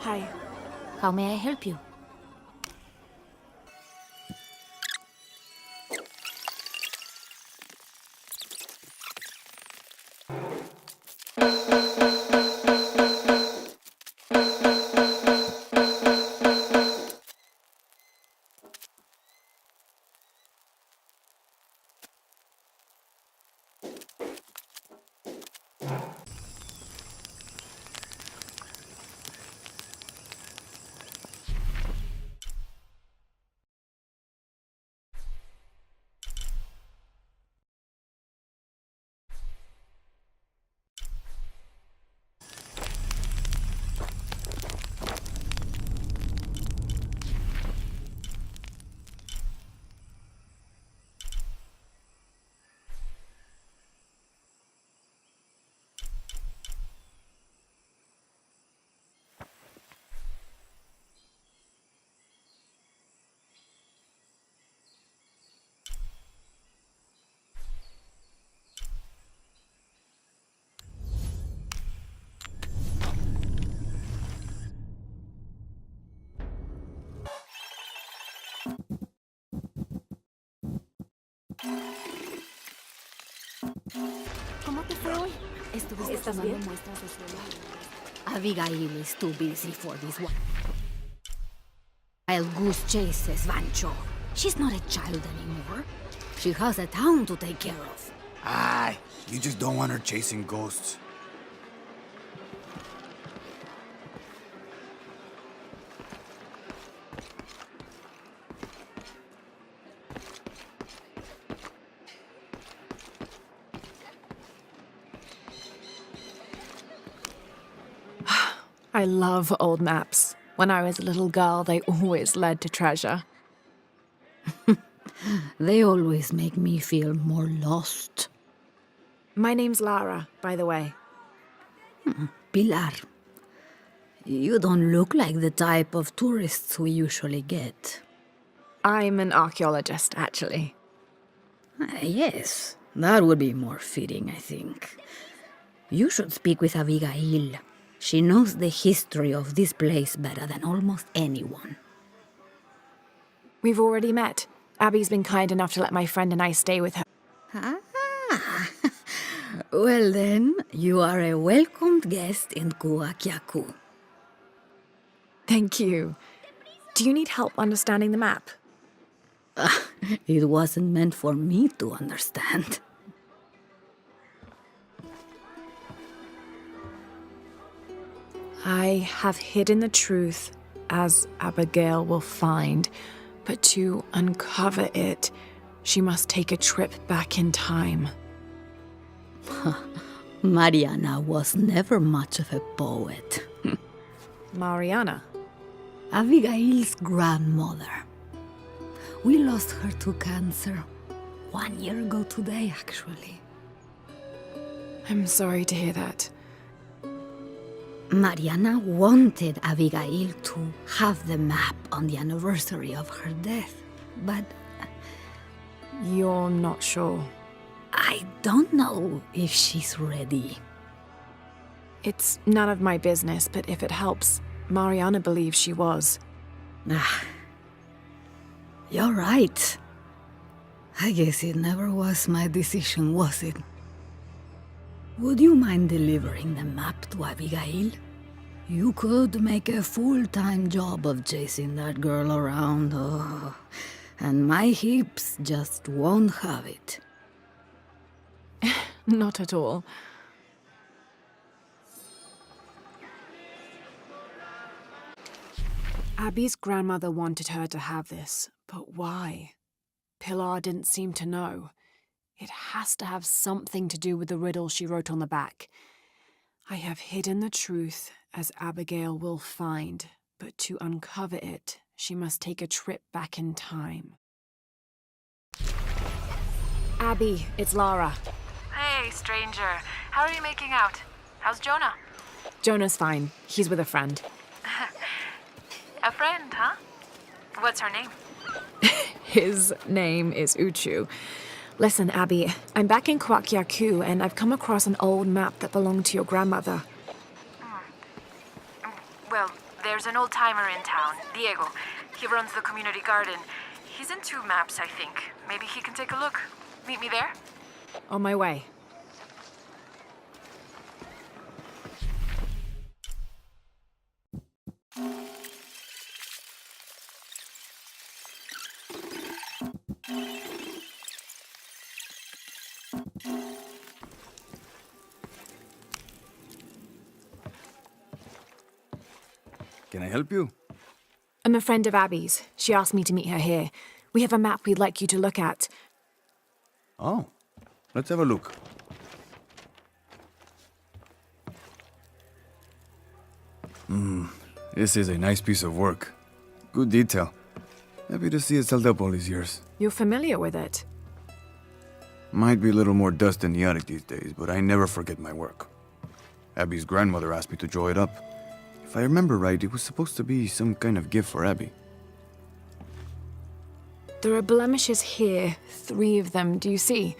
Hi. How may I help you? ¿Cómo te fue hoy? ¿Estás bien? Abigail is too busy for this one. Wild goose chases, Vancho. She's not a child anymore. She has a town to take care of. Ah, you just don't want her chasing ghosts. I love old maps. When I was a little girl, they always led to treasure. They always make me feel more lost. My name's Lara, by the way. Pilar, you don't look like the type of tourists we usually get. I'm an archaeologist, actually. Yes, that would be more fitting, I think. You should speak with Abigail. She knows the history of this place better than almost anyone. We've already met. Abby's been kind enough to let my friend and I stay with her. Ah, well then, you are a welcomed guest in Kuakyaku. Thank you. Do you need help understanding the map? It wasn't meant for me to understand. I have hidden the truth, as Abigail will find, but to uncover it, she must take a trip back in time. Mariana was never much of a poet. Mariana? Abigail's grandmother. We lost her to cancer 1 year ago today, actually. I'm sorry to hear that. Mariana wanted Abigail to have the map on the anniversary of her death, but You're not sure. I don't know if she's ready. It's none of my business, but if it helps, Mariana believes she was. You're right. I guess it never was my decision, was it? Would you mind delivering the map to Abigail? You could make a full-time job of chasing that girl around, and my hips just won't have it. Not at all. Abby's grandmother wanted her to have this, but why? Pilar didn't seem to know. It has to have something to do with the riddle she wrote on the back. I have hidden the truth, as Abigail will find, but to uncover it, she must take a trip back in time. Abby, it's Lara. Hey, stranger. How are you making out? How's Jonah? Jonah's fine. He's with a friend. A friend, huh? What's her name? His name is Uchu. Listen, Abby, I'm back in Kuakyaku, and I've come across an old map that belonged to your grandmother. Well, There's an old-timer in town, Diego. He runs the community garden. He's into maps, I think. Maybe he can take a look. Meet me there? On my way. Can I help you? I'm a friend of Abby's. She asked me to meet her here. We have a map we'd like you to look at. Oh, let's have a look. This is a nice piece of work. Good detail. Happy to see it's held up all these years. You're familiar with it? Might be a little more dust in the attic these days, but I never forget my work. Abby's grandmother asked me to draw it up. If I remember right, it was supposed to be some kind of gift for Abby. There are blemishes here. 3 of them, do you see?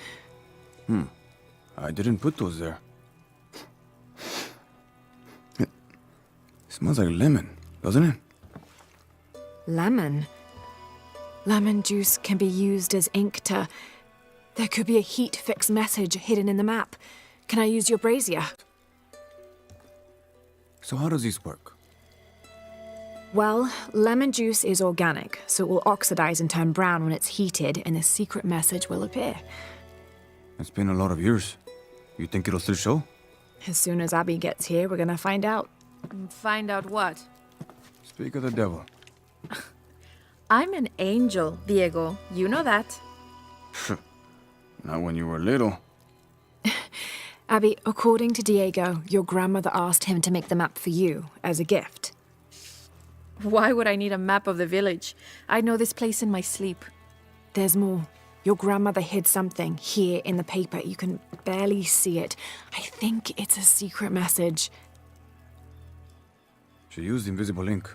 I didn't put those there. It smells like lemon, doesn't it? Lemon? Lemon juice can be used as ink to... There could be a heat fix message hidden in the map. Can I use your brazier? So how does this work? Well, lemon juice is organic, so it will oxidize and turn brown when it's heated, and the secret message will appear. It's been a lot of years. You think it'll still show? As soon as Abby gets here, we're gonna find out. Find out what? Speak of the devil. I'm an angel, Diego. You know that. Not when you were little. Abby, according to Diego, your grandmother asked him to make the map for you, as a gift. Why would I need a map of the village? I know this place in my sleep. There's more. Your grandmother hid something here in the paper. You can barely see it. I think it's a secret message. She used invisible ink.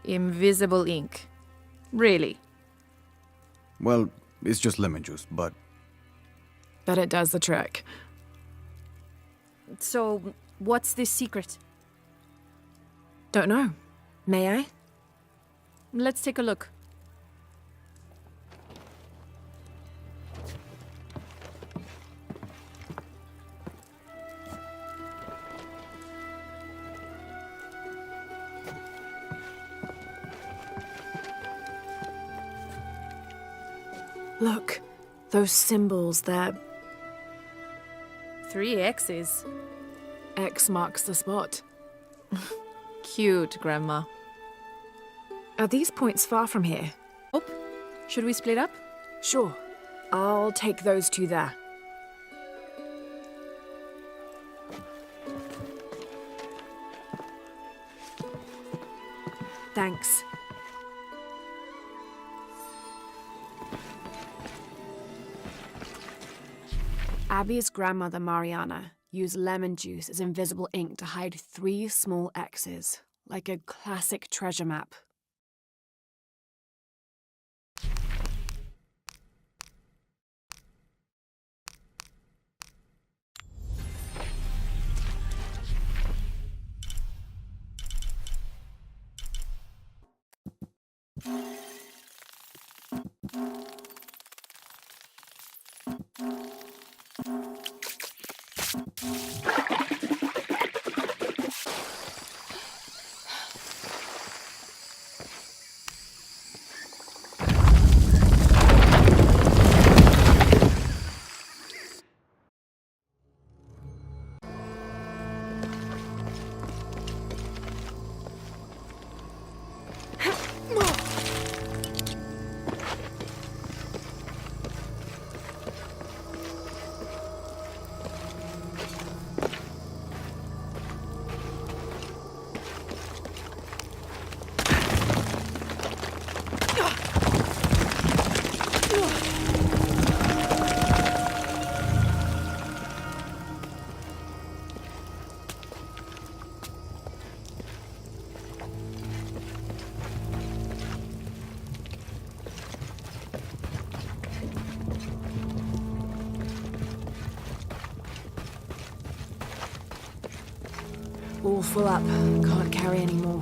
Invisible ink. Really? Well, it's just lemon juice, but But it does the trick. So, what's this secret? Don't know. May I? Let's take a look. Look, those symbols, they're... 3 X's. X marks the spot. Cute, Grandma. Are these points far from here? Oh, should we split up? Sure. I'll take those 2 there. Thanks. Abby's grandmother, Mariana, used lemon juice as invisible ink to hide 3 small X's, like a classic treasure map. All full up. Can't carry any more.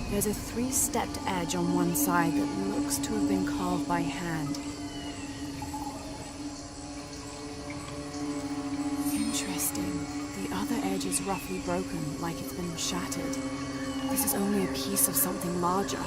There's a three-stepped edge on one side that looks to have been carved by hand. Interesting. The other edge is roughly broken, like it's been shattered. This is only a piece of something larger.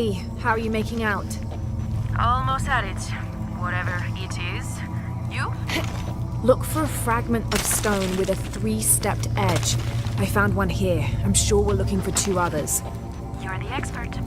Abby, how are you making out? Almost at it. Whatever it is. You? Look for a fragment of stone with a 3-stepped edge. I found one here. I'm sure we're looking for 2 others. You're the expert.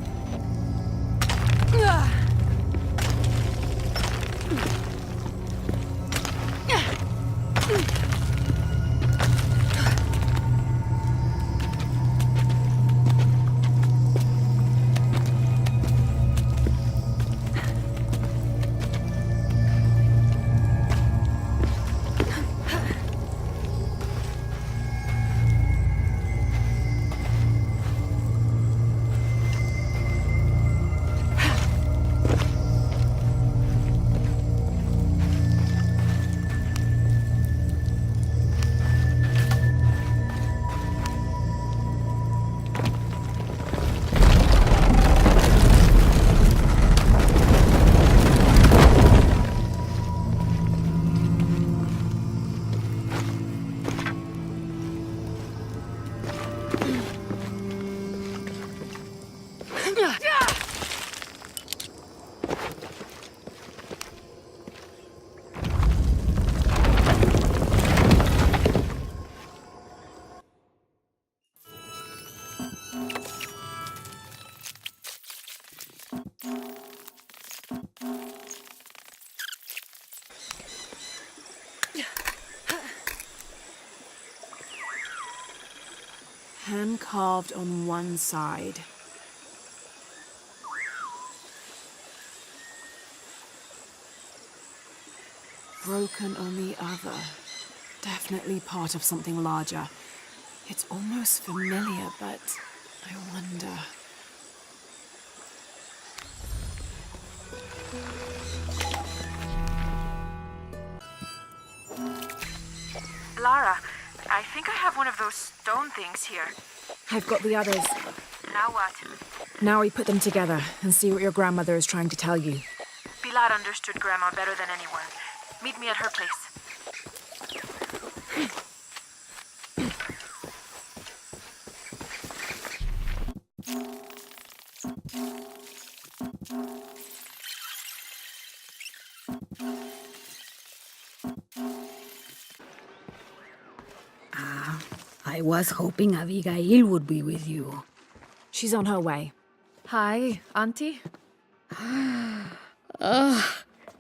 Hand carved on one side. Broken on the other. Definitely part of something larger. It's almost familiar, but I wonder... Lara, I think I have one of those stone things here. I've got the others. Now what? Now we put them together and see what your grandmother is trying to tell you. Pilar understood Grandma better than anyone. Meet me at her place. I was hoping Abigail would be with you. She's on her way. Hi, Auntie.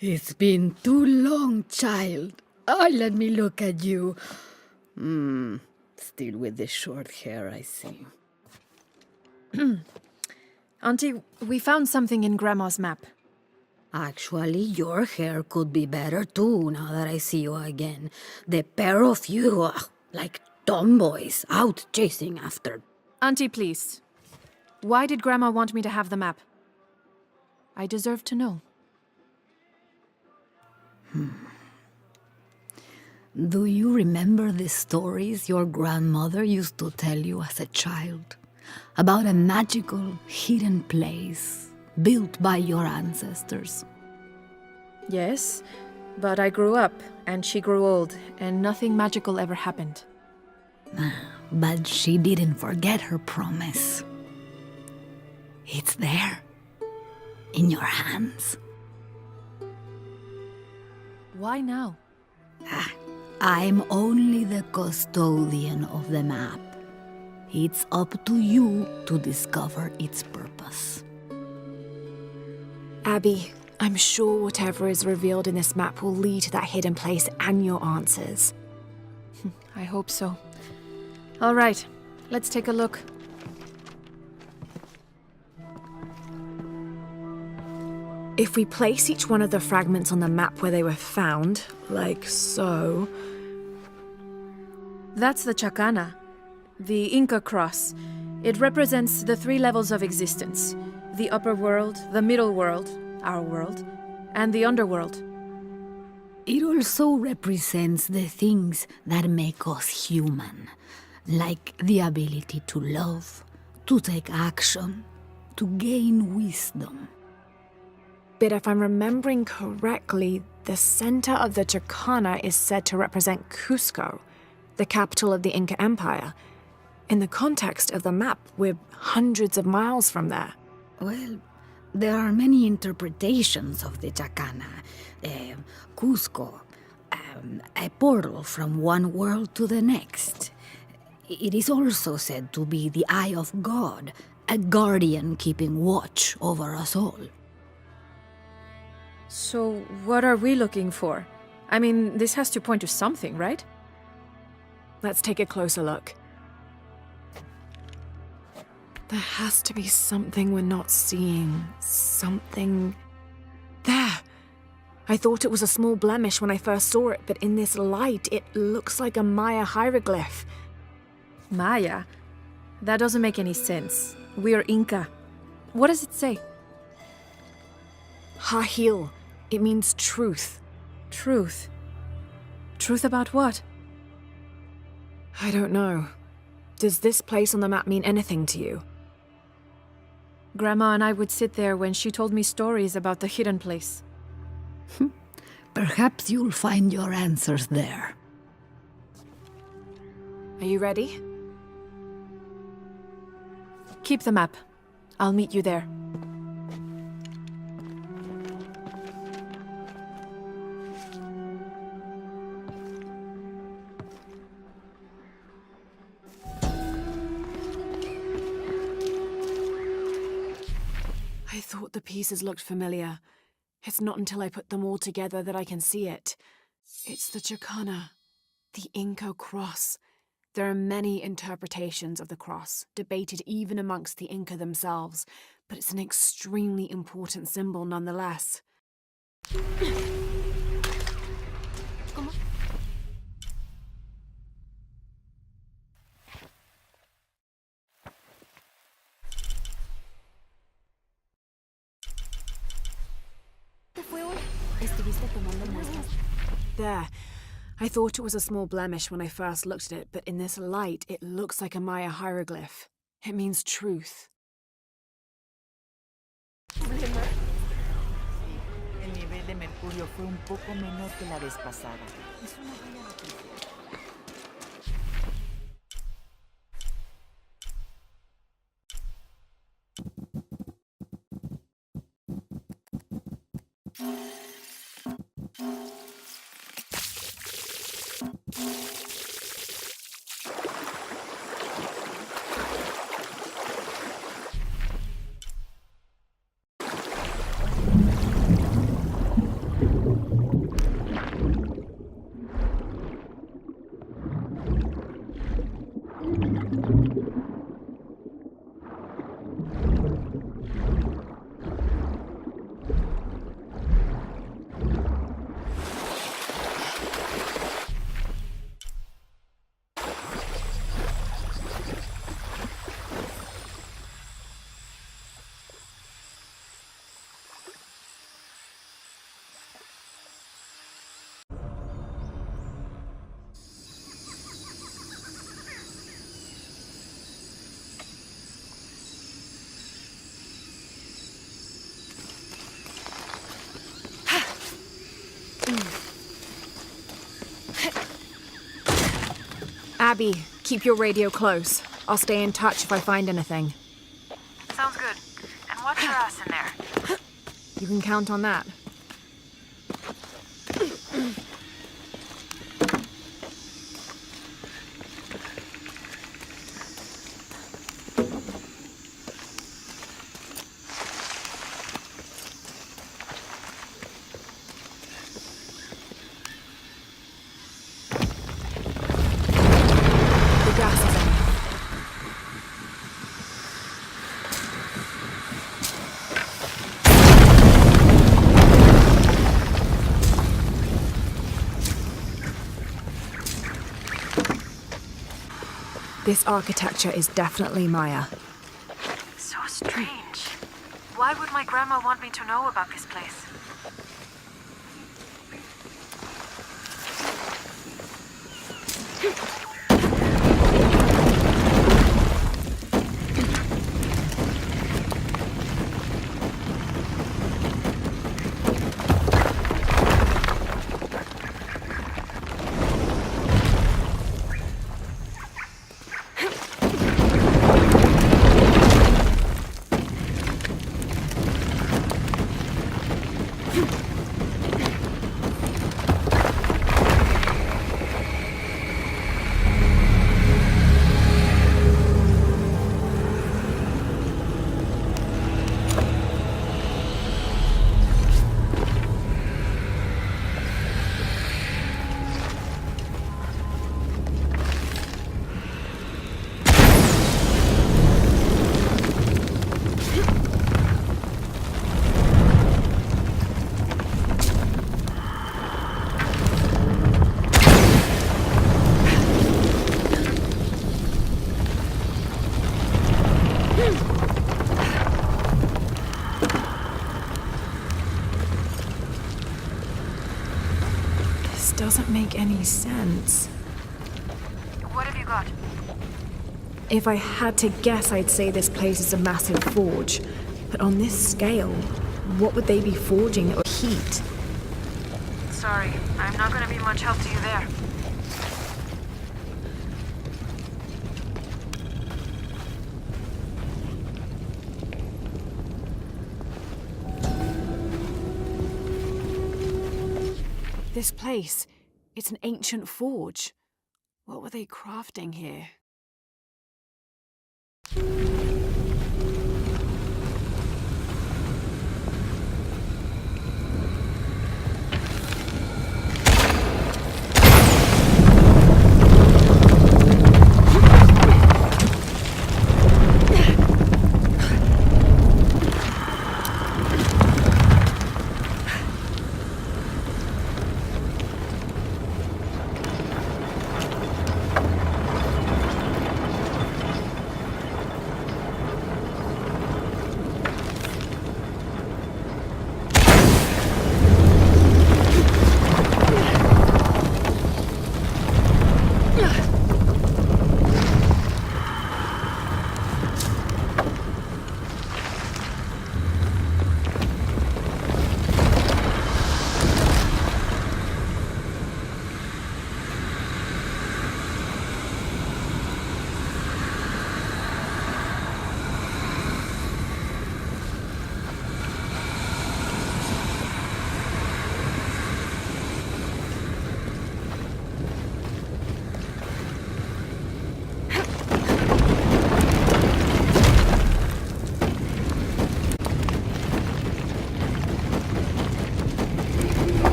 It's been too long, child. Oh, let me look at you. Still with the short hair, I see. Auntie, we found something in Grandma's map. Actually, your hair could be better too, now that I see you again. The pair of you, like tomboys, out chasing after... Auntie, please. Why did Grandma want me to have the map? I deserve to know. Do you remember the stories your grandmother used to tell you as a child? About a magical, hidden place built by your ancestors? Yes, but I grew up, and she grew old, and nothing magical ever happened. But she didn't forget her promise. It's there, in your hands. Why now? I'm only the custodian of the map. It's up to you to discover its purpose. Abby, I'm sure whatever is revealed in this map will lead to that hidden place and your answers. I hope so. All right, let's take a look. If we place each one of the fragments on the map where they were found, like so... That's the Chacana, the Inca cross. It represents the 3 levels of existence. The upper world, the middle world, our world, and the underworld. It also represents the things that make us human, like the ability to love, to take action, to gain wisdom. But if I'm remembering correctly, the center of the Chacana is said to represent Cusco, the capital of the Inca Empire. In the context of the map, we're hundreds of miles from there. Well, There are many interpretations of the Chacana. Cusco, a portal from one world to the next. It is also said to be the eye of God, a guardian keeping watch over us all. So, what are we looking for? I mean, this has to point to something, right? Let's take a closer look. There has to be something we're not seeing. Something... There! I thought it was a small blemish when I first saw it, but in this light, it looks like a Maya hieroglyph. Maya? That doesn't make any sense. We're Inca. What does it say? Hahil. It means truth. Truth. Truth about what? I don't know. Does this place on the map mean anything to you? Grandma and I would sit there when she told me stories about the hidden place. Perhaps you'll find your answers there. Are you ready? Keep the map. I'll meet you there. I thought the pieces looked familiar. It's not until I put them all together that I can see it. It's the Chacana, the Inca cross. There are many interpretations of the cross, debated even amongst the Inca themselves, but it's an extremely important symbol nonetheless. There. I thought it was a small blemish when I first looked at it, but in this light, it looks like a Maya hieroglyph. It means truth. El nivel de mercurio fue un poco menor que la vez pasada. Es una buena noticia. Abby, keep your radio close. I'll stay in touch if I find anything. Sounds good. And watch your ass in there. You can count on that. The gas is on. This architecture is definitely Maya. So strange. Why would my grandma want me to know about this place? doesn't make any sense. What have you got? If I had to guess, I'd say this place is a massive forge. But on this scale, what would they be forging or heat? Sorry, I'm not gonna be much help to you there. This place, it's an ancient forge. What were they crafting here?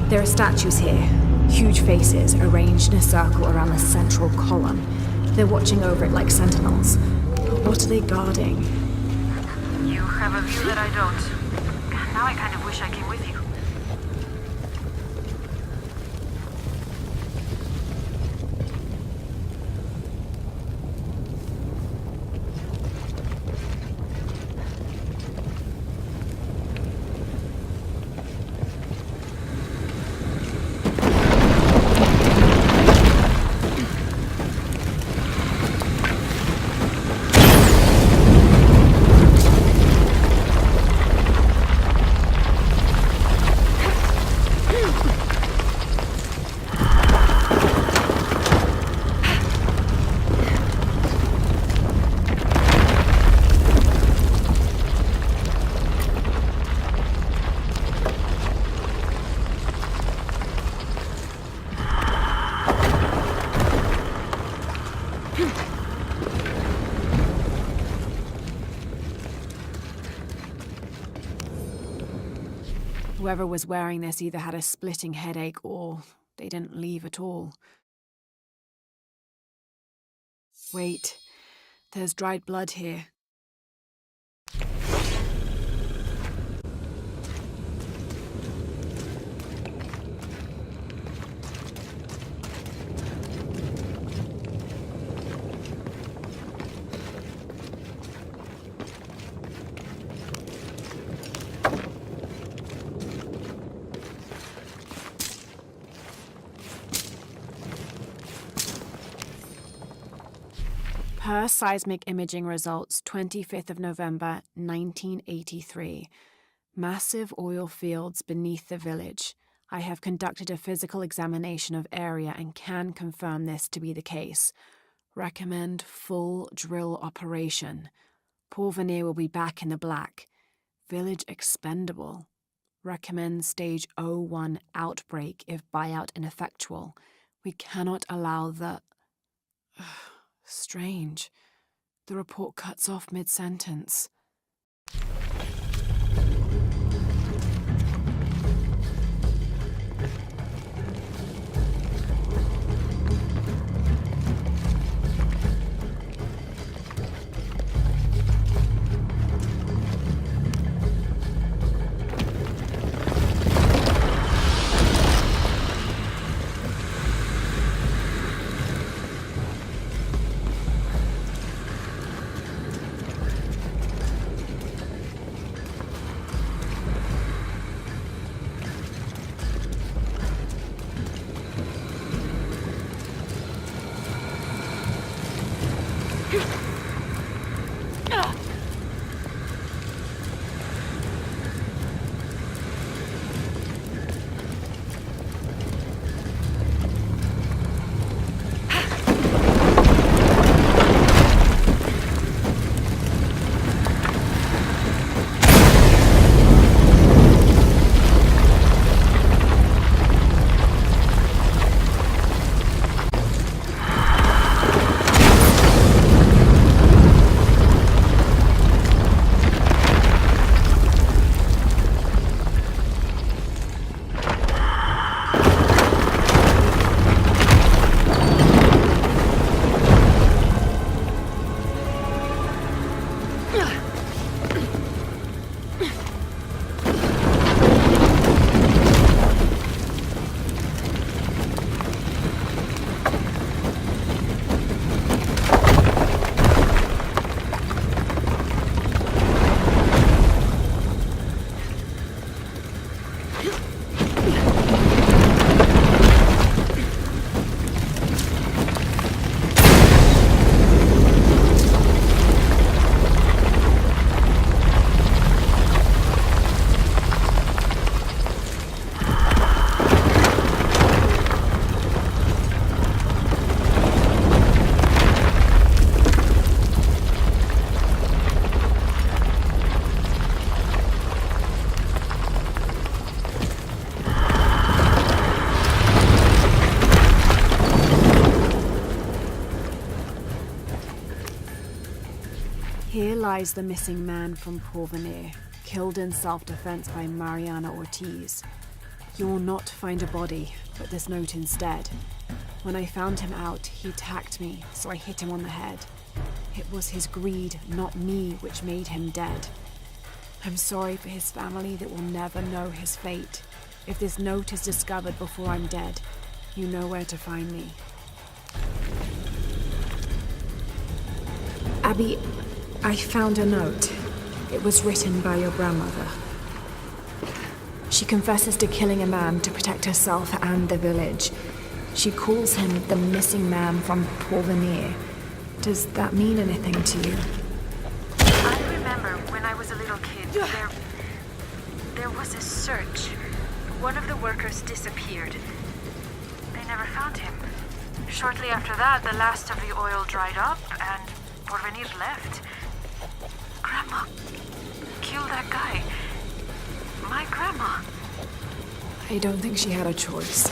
There are statues here, huge faces arranged in a circle around the central column. They're watching over it like sentinels. But what are they guarding? You have a view that I don't. Now I kind of wish I came with you. Whoever was wearing this either had a splitting headache or they didn't leave at all. Wait, there's dried blood here. Per seismic imaging results, 25th of November, 1983. Massive oil fields beneath the village. I have conducted a physical examination of area and can confirm this to be the case. Recommend full drill operation. Porvenir will be back in the black. Village expendable. Recommend stage 01 outbreak if buyout ineffectual. We cannot allow the... Strange. The report cuts off mid-sentence. Here lies the missing man from Porvenir, killed in self-defense by Mariana Ortiz. You will not find a body, but this note instead. When I found him out, he attacked me, so I hit him on the head. It was his greed, not me, which made him dead. I'm sorry for his family that will never know his fate. If this note is discovered before I'm dead, you know where to find me. Abby, I found a note. It was written by your grandmother. She confesses to killing a man to protect herself and the village. She calls him the missing man from Porvenir. Does that mean anything to you? I remember when I was a little kid, there was a search. One of the workers disappeared. They never found him. Shortly after that, the last of the oil dried up and Porvenir left. Grandma killed that guy. My grandma. I don't think she had a choice.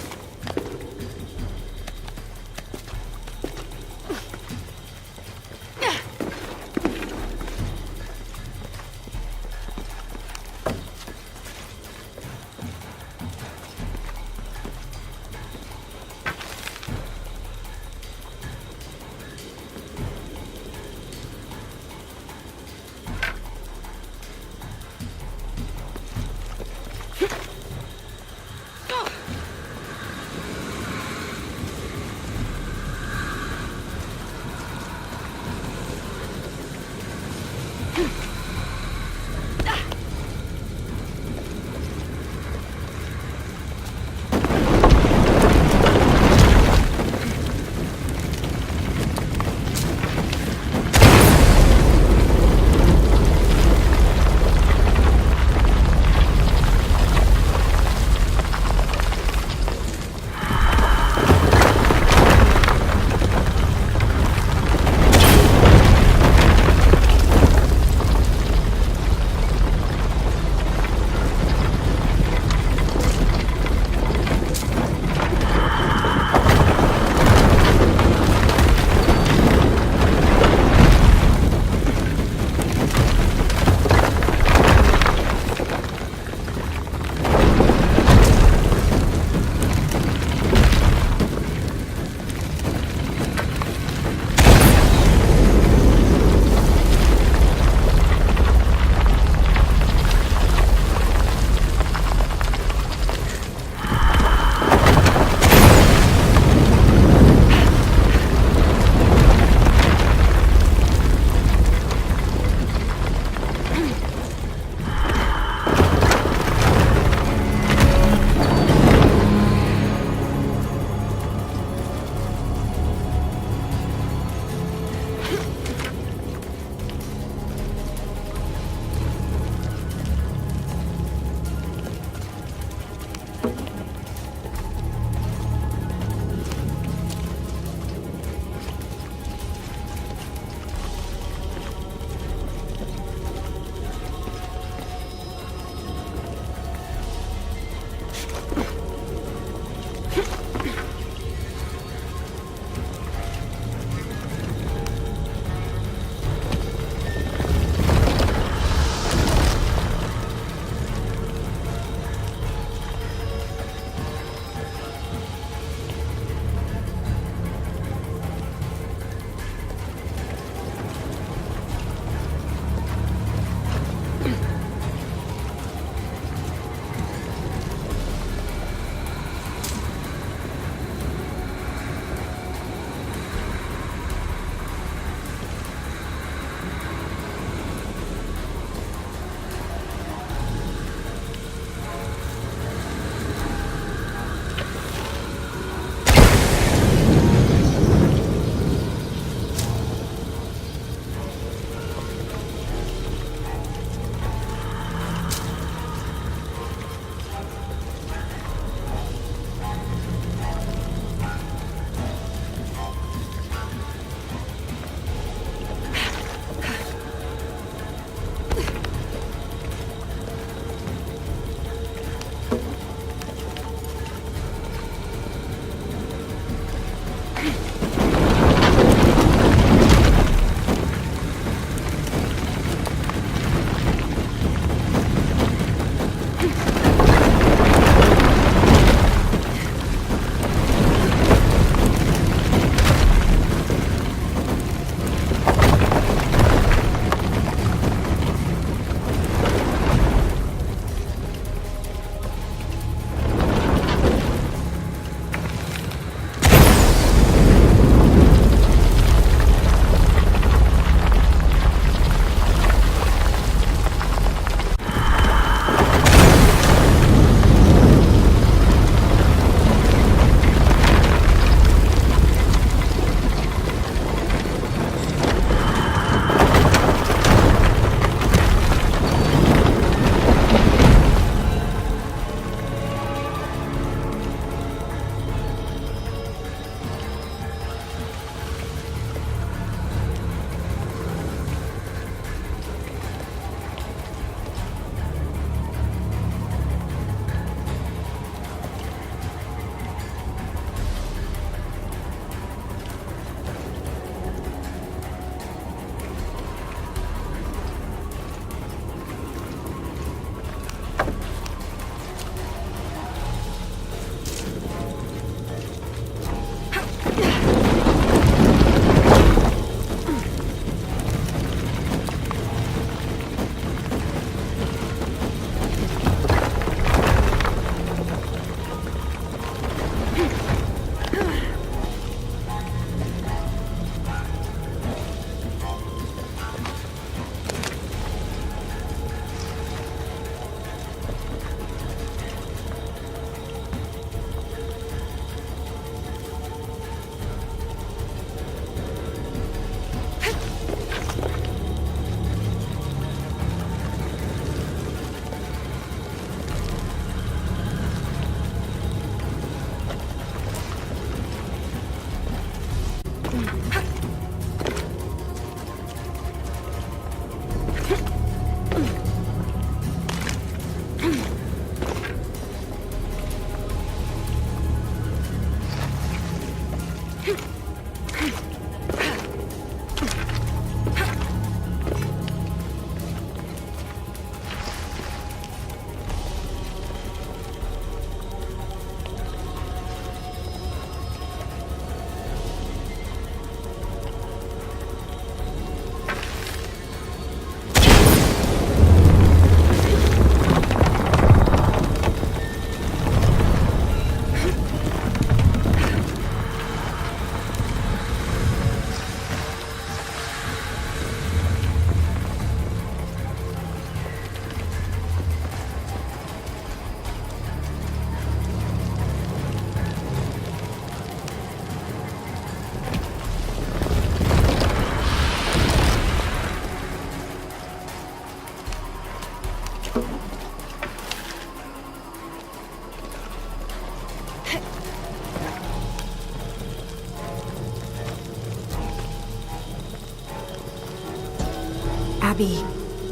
Abby,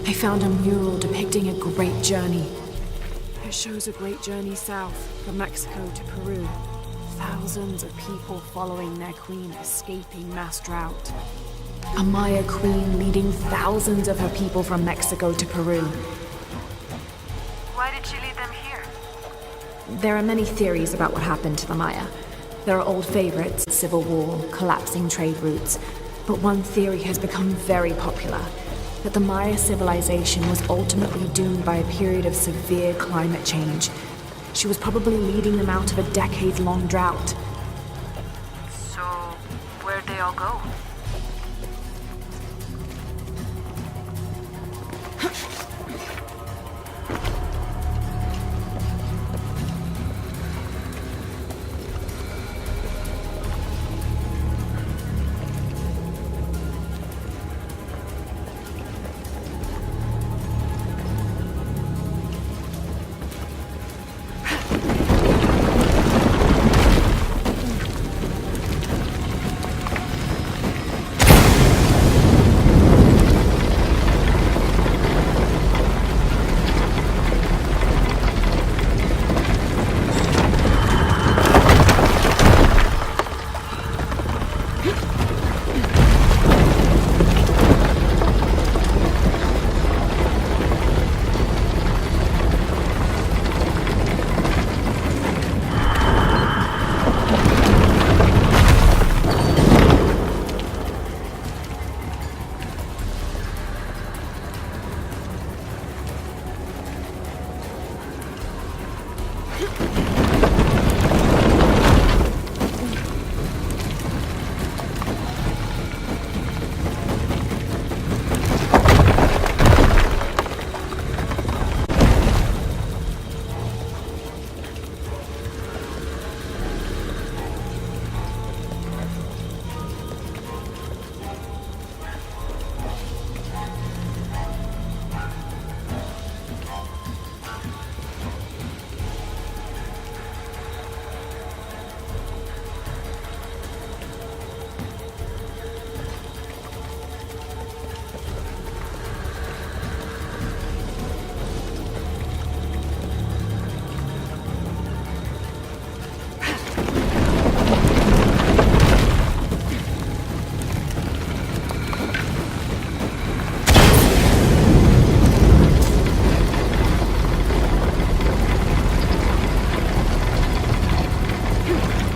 I found a mural depicting a great journey. It shows a great journey south from Mexico to Peru. Thousands of people following their queen escaping mass drought. A Maya queen leading thousands of her people from Mexico to Peru. Why did she lead them here? There are many theories about what happened to the Maya. There are old favorites, civil war, collapsing trade routes. But one theory has become very popular, that the Maya civilization was ultimately doomed by a period of severe climate change. She was probably leading them out of a decade-long drought. So, where'd they all go?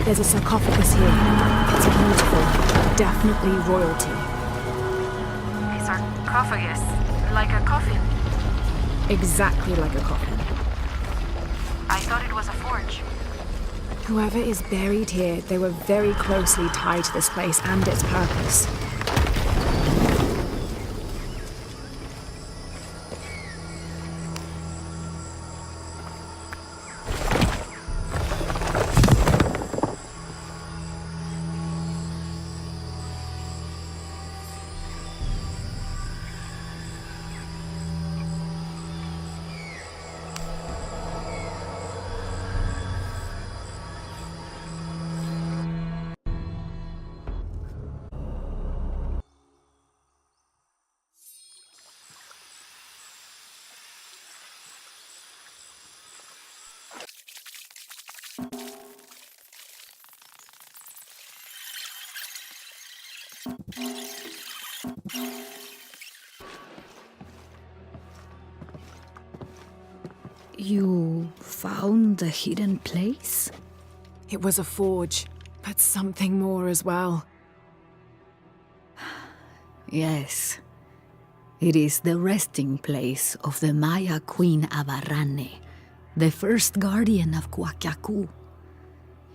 There's a sarcophagus here. It's beautiful. Definitely royalty. A sarcophagus, like a coffin. Exactly like a coffin. I thought it was a forge. Whoever is buried here, they were very closely tied to this place and its purpose. You found the hidden place? It was a forge, but something more as well. Yes. It is the resting place of the Maya Queen Abarrane, the first guardian of Kwakyaku.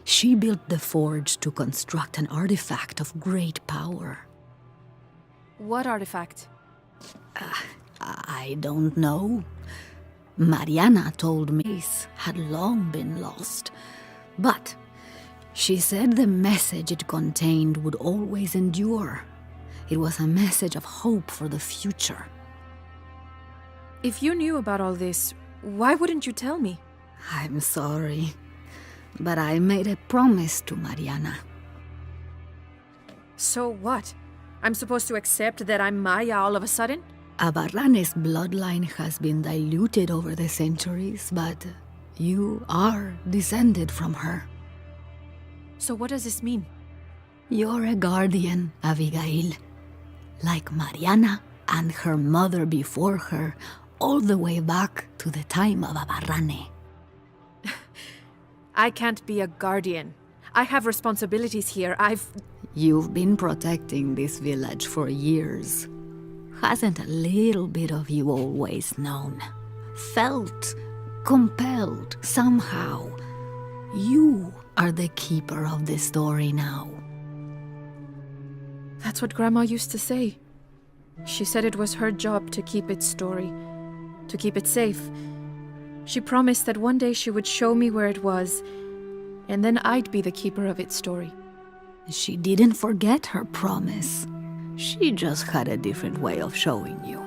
She built the forge to construct an artifact of great power. What artifact? I don't know. Mariana told me it had long been lost, but she said the message it contained would always endure. It was a message of hope for the future. If you knew about all this, why wouldn't you tell me? I'm sorry, but I made a promise to Mariana. So what? I'm supposed to accept that I'm Maya all of a sudden? Abarrane's bloodline has been diluted over the centuries, but you are descended from her. So what does this mean? You're a guardian, Abigail. Like Mariana and her mother before her, all the way back to the time of Abarrane. I can't be a guardian. I have responsibilities here. You've been protecting this village for years. Hasn't a little bit of you always known? Felt compelled somehow. You are the keeper of the story now. That's what Grandma used to say. She said it was her job to keep its story, to keep it safe. She promised that one day she would show me where it was, and then I'd be the keeper of its story. She didn't forget her promise. She just had a different way of showing you.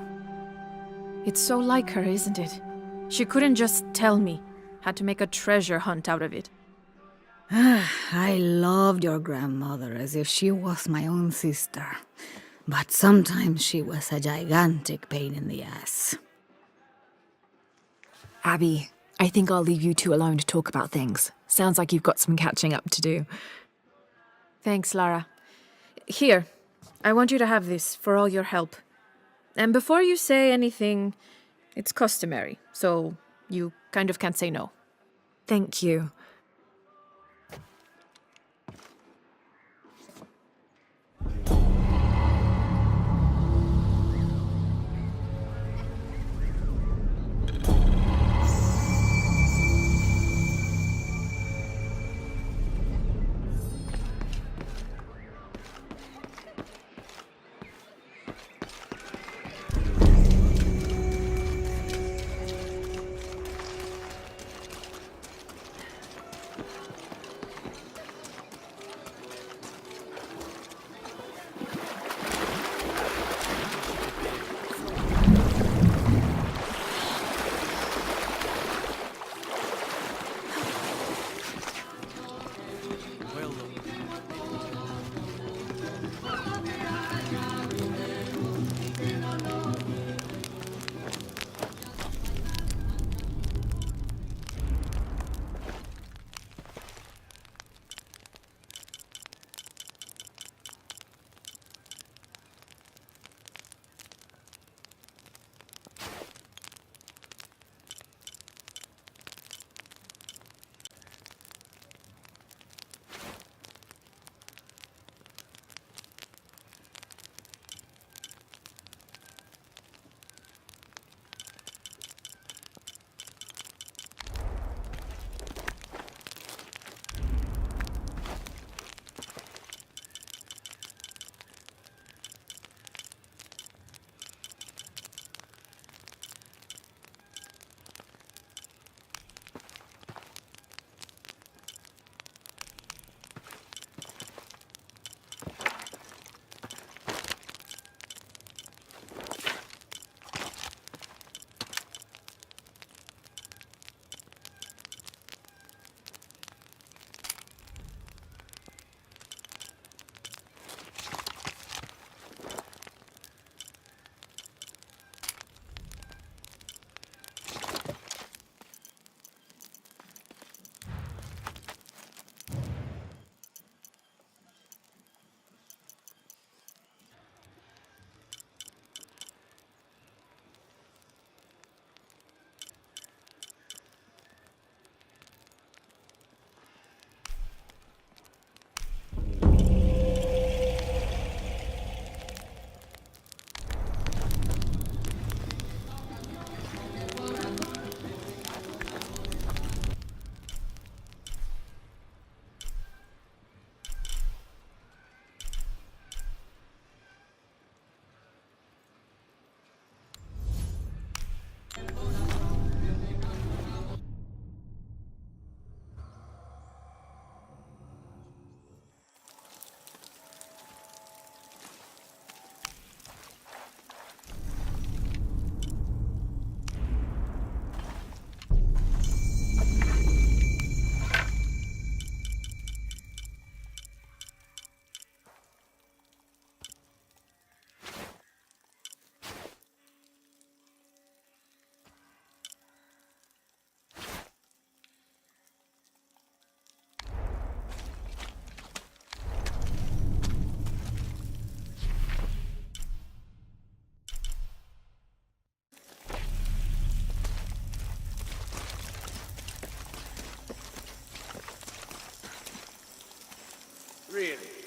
It's so like her, isn't it? She couldn't just tell me. Had to make a treasure hunt out of it. I loved your grandmother as if she was my own sister. But sometimes she was a gigantic pain in the ass. Abby, I think I'll leave you two alone to talk about things. Sounds like you've got some catching up to do. Thanks, Lara. Here, I want you to have this for all your help. And before you say anything, it's customary, so you kind of can't say no. Thank you.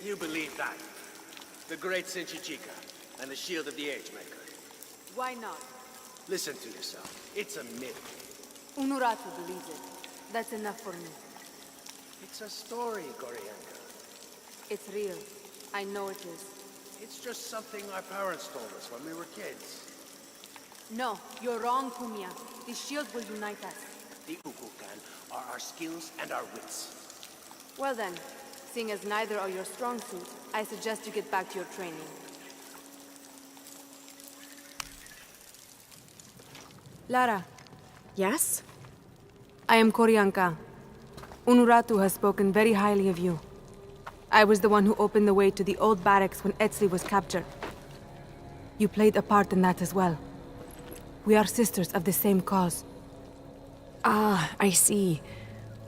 you believe that? The great Sinchichika and the shield of the Age Maker. Why not? Listen to yourself. It's a myth. Unuratu believes it. That's enough for me. It's a story, Gorienka. It's real. I know it is. It's just something our parents told us when we were kids. No, you're wrong, Kumia. The shield will unite us. The Ukukan are our skills and our wits. Well then, seeing as neither are your strong suit, I suggest you get back to your training. Lara. Yes? I am Koryanka. Unuratu has spoken very highly of you. I was the one who opened the way to the old barracks when Etzli was captured. You played a part in that as well. We are sisters of the same cause. Ah, I see.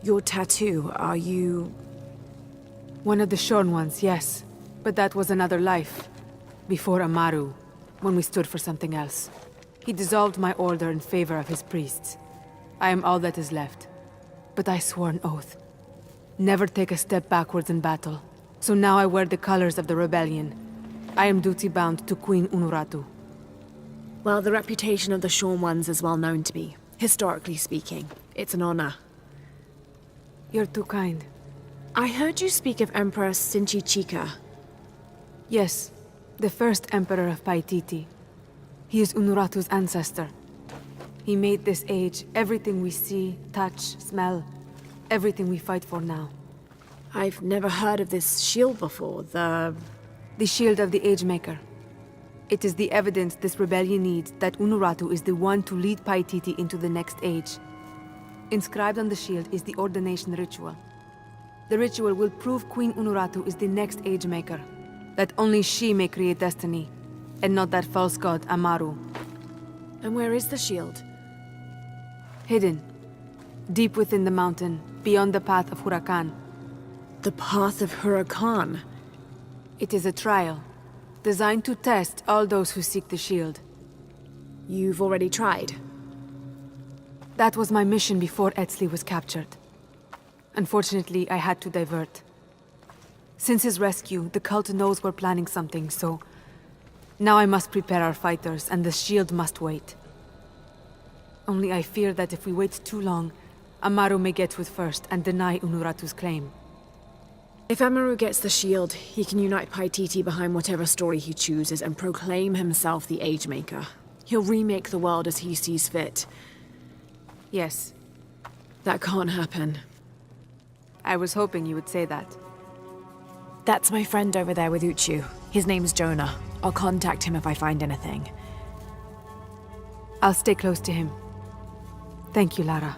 Your tattoo, are you... One of the shorn ones, yes. But that was another life. Before Amaru, when we stood for something else. He dissolved my order in favor of his priests. I am all that is left. But I swore an oath. Never take a step backwards in battle. So now I wear the colors of the rebellion. I am duty-bound to Queen Unuratu. Well, the reputation of the Shorn Ones is well known to me. Historically speaking, it's an honor. You're too kind. I heard you speak of Emperor Sinchichika. Yes, the first Emperor of Paititi. He is Unuratu's ancestor. He made this age everything we see, touch, smell, everything we fight for now. I've never heard of this shield before, the shield of the Age Maker. It is the evidence this rebellion needs that Unuratu is the one to lead Paititi into the next age. Inscribed on the shield is the ordination ritual. The ritual will prove Queen Unuratu is the next Age Maker, that only she may create destiny, and not that false god Amaru. And where is the shield? Hidden. Deep within the mountain, beyond the path of Huracan. The path of Huracan? It is a trial, designed to test all those who seek the shield. You've already tried? That was my mission before Etzli was captured. Unfortunately, I had to divert. Since his rescue, the cult knows we're planning something, so... Now I must prepare our fighters, and the shield must wait. Only I fear that if we wait too long, Amaru may get to it first and deny Unuratu's claim. If Amaru gets the shield, he can unite Paititi behind whatever story he chooses and proclaim himself the Age Maker. He'll remake the world as he sees fit. Yes. That can't happen. I was hoping you would say that. That's my friend over there with Uchu. His name's Jonah. I'll contact him if I find anything. I'll stay close to him. Thank you, Lara.